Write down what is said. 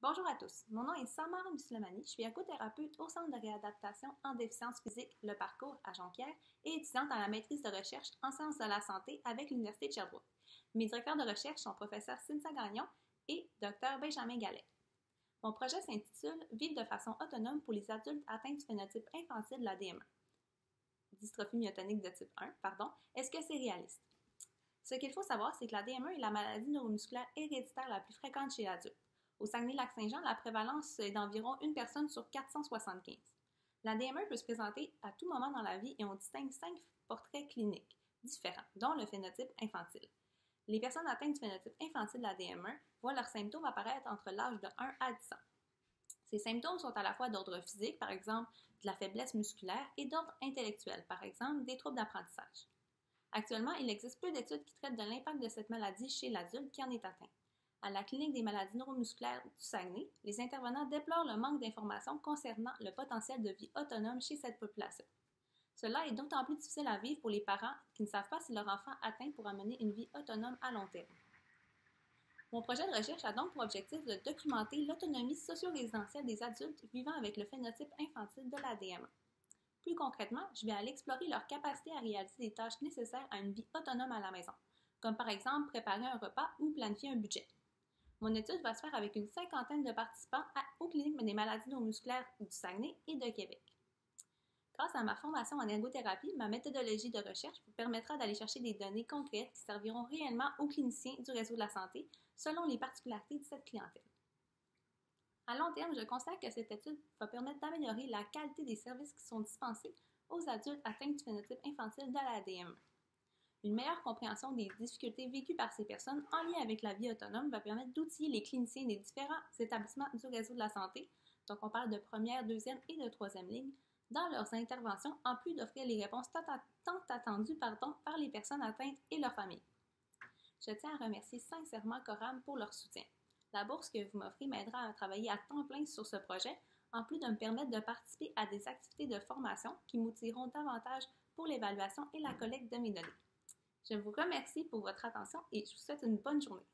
Bonjour à tous, mon nom est Samar Muslimani, je suis ergothérapeute au Centre de réadaptation en déficience physique Le Parcours à Jonquière et étudiante en la maîtrise de recherche en sciences de la santé avec l'Université de Sherbrooke. Mes directeurs de recherche sont professeur Cynthia Gagnon et Dr Benjamin Gallet. Mon projet s'intitule Vivre de façon autonome pour les adultes atteints du phénotype infantile de la DM1, dystrophie myotonique de type 1, Est-ce que c'est réaliste? Ce qu'il faut savoir, c'est que la DM1 est la maladie neuromusculaire héréditaire la plus fréquente chez l'adulte. Au Saguenay-Lac-Saint-Jean, la prévalence est d'environ une personne sur 475. La DM1 peut se présenter à tout moment dans la vie et on distingue 5 portraits cliniques différents, dont le phénotype infantile. Les personnes atteintes du phénotype infantile de la DM1 voient leurs symptômes apparaître entre l'âge de 1 à 10 ans. Ces symptômes sont à la fois d'ordre physique, par exemple de la faiblesse musculaire, et d'ordre intellectuel, par exemple des troubles d'apprentissage. Actuellement, il existe peu d'études qui traitent de l'impact de cette maladie chez l'adulte qui en est atteint. À la Clinique des maladies neuromusculaires du Saguenay, les intervenants déplorent le manque d'informations concernant le potentiel de vie autonome chez cette population. Cela est d'autant plus difficile à vivre pour les parents qui ne savent pas si leur enfant atteint pourra mener une vie autonome à long terme. Mon projet de recherche a donc pour objectif de documenter l'autonomie socio-résidentielle des adultes vivant avec le phénotype infantile de la DM1. Plus concrètement, je vais aller explorer leur capacité à réaliser des tâches nécessaires à une vie autonome à la maison, comme par exemple préparer un repas ou planifier un budget. Mon étude va se faire avec une cinquantaine de participants aux cliniques des maladies neuromusculaires du Saguenay et de Québec. Grâce à ma formation en ergothérapie, ma méthodologie de recherche vous permettra d'aller chercher des données concrètes qui serviront réellement aux cliniciens du réseau de la santé selon les particularités de cette clientèle. À long terme, je constate que cette étude va permettre d'améliorer la qualité des services qui sont dispensés aux adultes atteints du phénotype infantile de la DM1. Une meilleure compréhension des difficultés vécues par ces personnes en lien avec la vie autonome va permettre d'outiller les cliniciens des différents établissements du réseau de la santé, donc on parle de première, deuxième et de troisième ligne, dans leurs interventions, en plus d'offrir les réponses tant attendues par les personnes atteintes et leurs familles. Je tiens à remercier sincèrement Coram pour leur soutien. La bourse que vous m'offrez m'aidera à travailler à temps plein sur ce projet, en plus de me permettre de participer à des activités de formation qui m'outilleront davantage pour l'évaluation et la collecte de mes données. Je vous remercie pour votre attention et je vous souhaite une bonne journée.